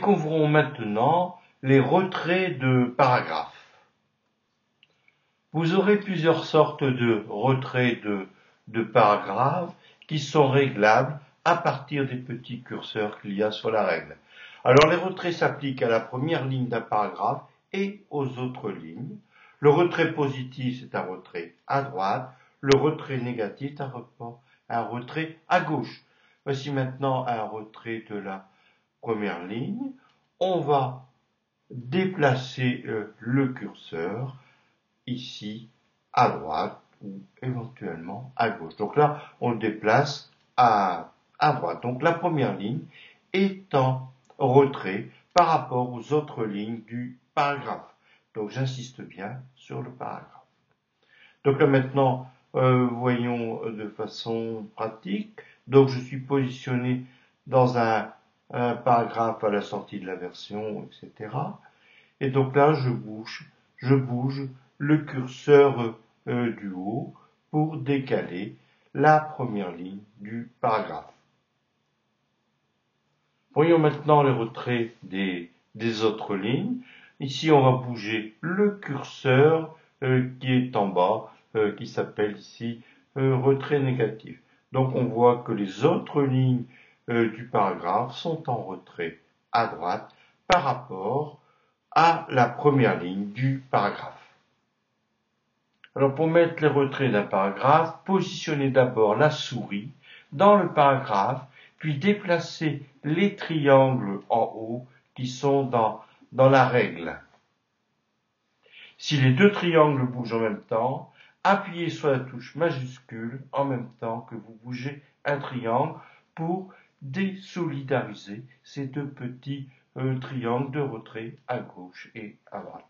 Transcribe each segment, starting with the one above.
découvrons maintenant les retraits de paragraphes. Vous aurez plusieurs sortes de retraits de paragraphes qui sont réglables à partir des petits curseurs qu'il y a sur la règle. Alors les retraits s'appliquent à la première ligne d'un paragraphe et aux autres lignes. Le retrait positif, c'est un retrait à droite. Le retrait négatif, c'est un retrait à gauche. Voici maintenant un retrait de la première ligne. On va déplacer le curseur ici à droite ou éventuellement à gauche. Donc là, on le déplace à droite. Donc la première ligne est en retrait par rapport aux autres lignes du paragraphe. Donc j'insiste bien sur le paragraphe. Donc là maintenant, voyons de façon pratique. Donc je suis positionné dans un paragraphe à la sortie de la version, etc. Et donc là, je bouge le curseur du haut pour décaler la première ligne du paragraphe. Voyons maintenant les retraits des autres lignes. Ici, on va bouger le curseur qui est en bas, qui s'appelle ici retrait négatif. Donc on voit que les autres lignes du paragraphe sont en retrait à droite par rapport à la première ligne du paragraphe. Alors pour mettre les retraits d'un paragraphe, positionnez d'abord la souris dans le paragraphe, puis déplacez les triangles en haut qui sont dans la règle. Si les deux triangles bougent en même temps, appuyez sur la touche majuscule en même temps que vous bougez un triangle pour désolidariser ces deux petits triangles de retrait à gauche et à droite.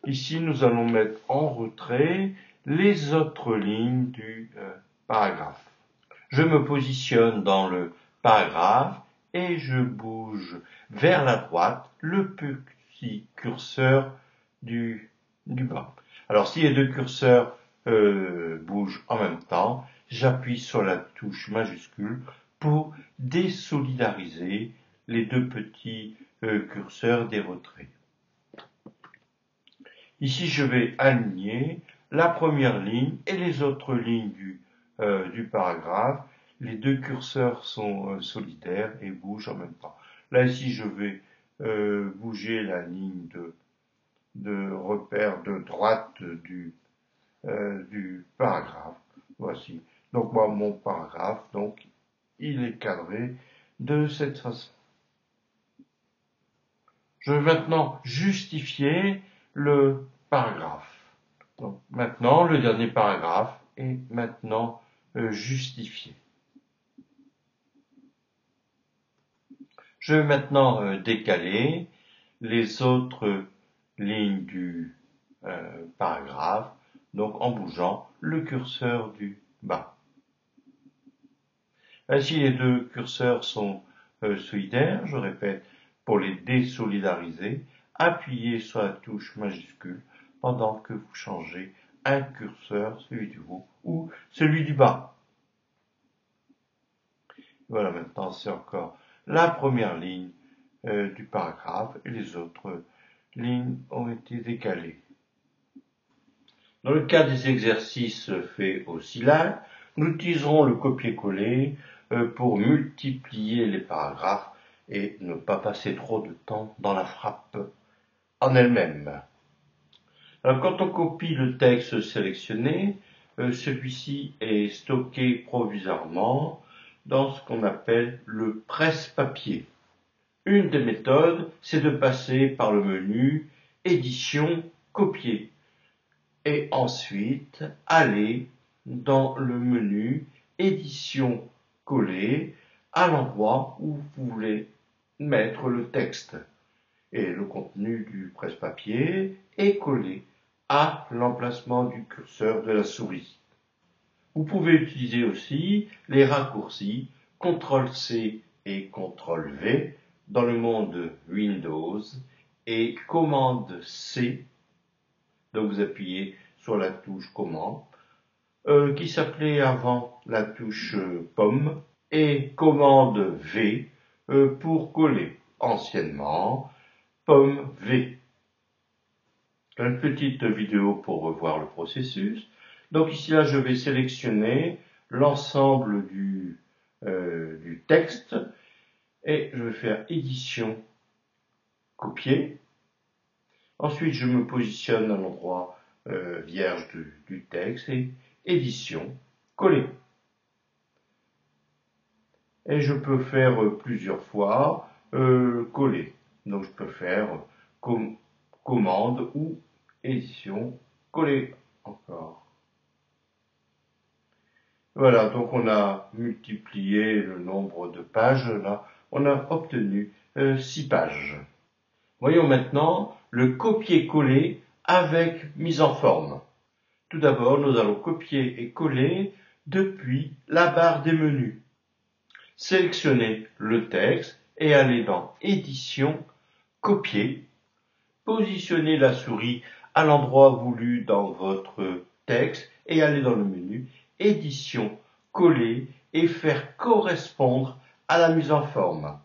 Ici, nous allons mettre en retrait les autres lignes du paragraphe. Je me positionne dans le paragraphe et je bouge vers la droite le petit curseur du bas. Alors, si les deux curseurs bougent en même temps, j'appuie sur la touche majuscule pour désolidariser les deux petits curseurs des retraits. Ici, je vais aligner la première ligne et les autres lignes du paragraphe. Les deux curseurs sont solidaires et bougent en même temps. Là, ici, je vais bouger la ligne de repère de droite du paragraphe. Voici. Donc, moi, mon paragraphe, donc, il est cadré de cette façon. Je vais maintenant justifier le paragraphe. Donc maintenant, le dernier paragraphe est maintenant justifié. Je vais maintenant décaler les autres lignes du paragraphe, donc en bougeant le curseur du bas. Ainsi, les deux curseurs sont solidaires, je répète, pour les désolidariser, appuyez sur la touche majuscule pendant que vous changez un curseur, celui du haut ou celui du bas. Voilà, maintenant c'est encore la première ligne du paragraphe et les autres lignes ont été décalées. Dans le cas des exercices faits au syllabe, nous utiliserons le copier-coller pour multiplier les paragraphes et ne pas passer trop de temps dans la frappe en elle-même. Alors, quand on copie le texte sélectionné, celui-ci est stocké provisoirement dans ce qu'on appelle le presse-papier. Une des méthodes, c'est de passer par le menu Édition, Copier et ensuite aller dans le menu Édition, Coller à l'endroit où vous voulez mettre le texte. Et le contenu du presse-papier est collé à l'emplacement du curseur de la souris. Vous pouvez utiliser aussi les raccourcis CTRL-C et CTRL-V dans le monde Windows et commande-C, donc vous appuyez sur la touche commande, qui s'appelait avant la touche pomme, et commande-V pour coller. Anciennement, pomme V. Une petite vidéo pour revoir le processus. Donc ici, là, je vais sélectionner l'ensemble du texte et je vais faire édition, copier. Ensuite, je me positionne à l'endroit vierge du texte et édition, coller. Et je peux faire plusieurs fois coller. Donc je peux faire commande ou édition, coller encore. Voilà, donc on a multiplié le nombre de pages. Là, on a obtenu 6 pages. Voyons maintenant le copier-coller avec mise en forme. Tout d'abord, nous allons copier et coller depuis la barre des menus. Sélectionnez le texte et allez dans Édition, Copier. Positionnez la souris à l'endroit voulu dans votre texte et allez dans le menu Édition, Coller et faire correspondre à la mise en forme.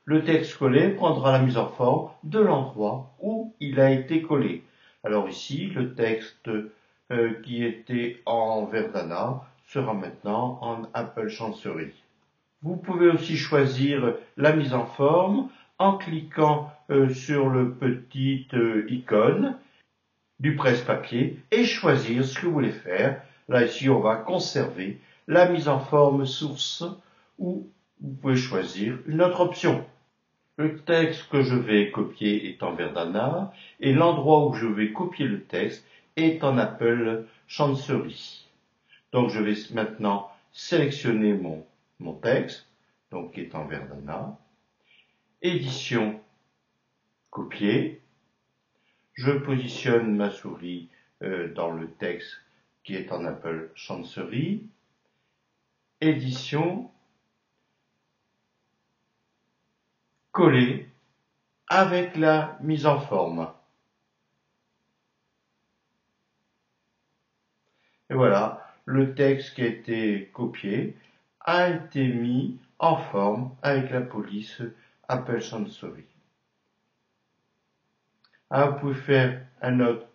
Le texte collé prendra la mise en forme de l'endroit où il a été collé. Alors ici, le texte qui était en Verdana sera maintenant en Apple Chancery. Vous pouvez aussi choisir la mise en forme en cliquant sur le petit icône du presse-papier et choisir ce que vous voulez faire. Là, ici, on va conserver la mise en forme source ou vous pouvez choisir une autre option. Le texte que je vais copier est en Verdana et l'endroit où je vais copier le texte est en Apple Chancery. Donc, je vais maintenant sélectionner mon texte, donc qui est en Verdana, édition, copier, je positionne ma souris dans le texte qui est en Apple Chancery, édition, coller avec la mise en forme. Et voilà, le texte qui a été copié a été mis en forme avec la police Apple Chancery. Vous pouvez faire un autre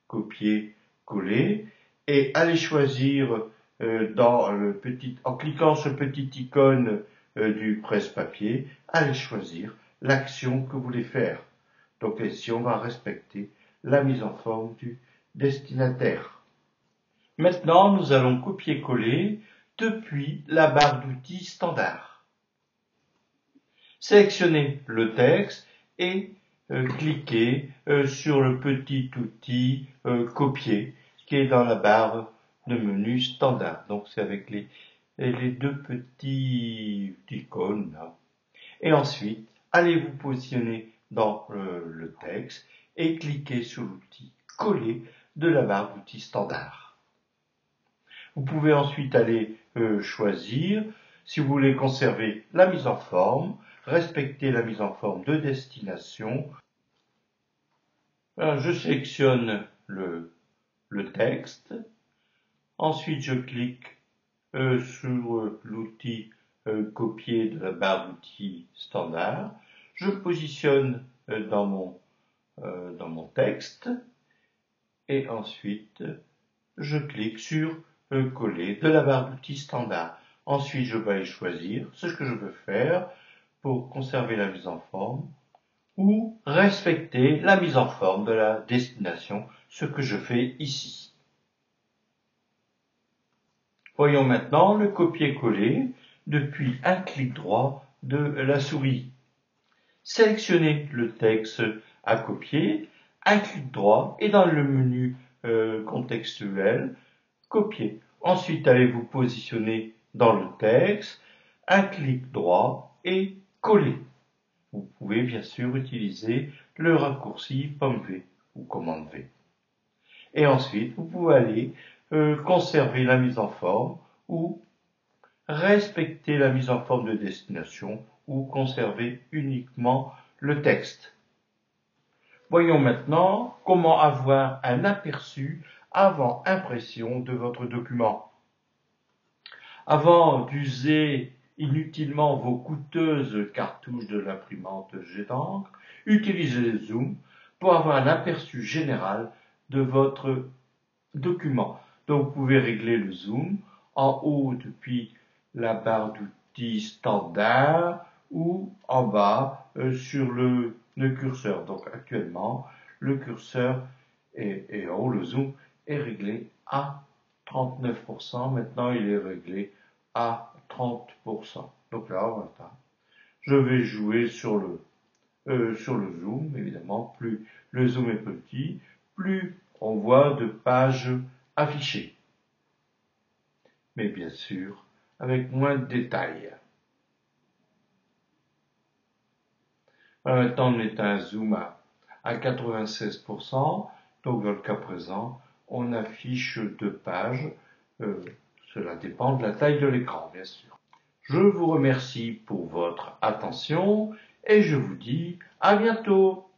copier-coller et aller choisir en cliquant sur le petit icône du presse-papier, allez choisir l'action que vous voulez faire. Donc ici, on va respecter la mise en forme du destinataire. Maintenant, nous allons copier-coller depuis la barre d'outils standard. Sélectionnez le texte et cliquez sur le petit outil copier qui est dans la barre de menu standard. Donc c'est avec les deux petits icônes là. Et ensuite, allez vous positionner dans le texte et cliquez sur l'outil coller de la barre d'outils standard. Vous pouvez ensuite aller choisir si vous voulez conserver la mise en forme, respecter la mise en forme de destination. Alors, je sélectionne le texte. Ensuite, je clique sur l'outil copier de la barre d'outils standard. Je positionne dans mon texte et ensuite je clique sur coller de la barre d'outils standard. Ensuite, je vais choisir ce que je veux faire pour conserver la mise en forme ou respecter la mise en forme de la destination, ce que je fais ici. Voyons maintenant le copier-coller depuis un clic droit de la souris. Sélectionnez le texte à copier, un clic droit et dans le menu contextuel, copier. Ensuite, allez vous positionner dans le texte, un clic droit et coller. Vous pouvez bien sûr utiliser le raccourci pomme V ou commande V. Et ensuite, vous pouvez aller conserver la mise en forme ou respecter la mise en forme de destination ou conserver uniquement le texte. Voyons maintenant comment avoir un aperçu avant impression de votre document. Avant d'user inutilement vos coûteuses cartouches de l'imprimante jet d'encre, utilisez le zoom pour avoir un aperçu général de votre document. Donc vous pouvez régler le zoom en haut depuis la barre d'outils standard ou en bas sur le curseur. Donc actuellement, le curseur et en haut le zoom est réglé à 39%. Maintenant, il est réglé à 30%. Donc là, voilà. Je vais jouer sur le zoom, évidemment. Plus le zoom est petit, plus on voit de pages affichées. Mais bien sûr, avec moins de détails. Voilà, maintenant, on est à un zoom à 96%. Donc, dans le cas présent, on affiche 2 pages. Cela dépend de la taille de l'écran, bien sûr. Je vous remercie pour votre attention et je vous dis à bientôt.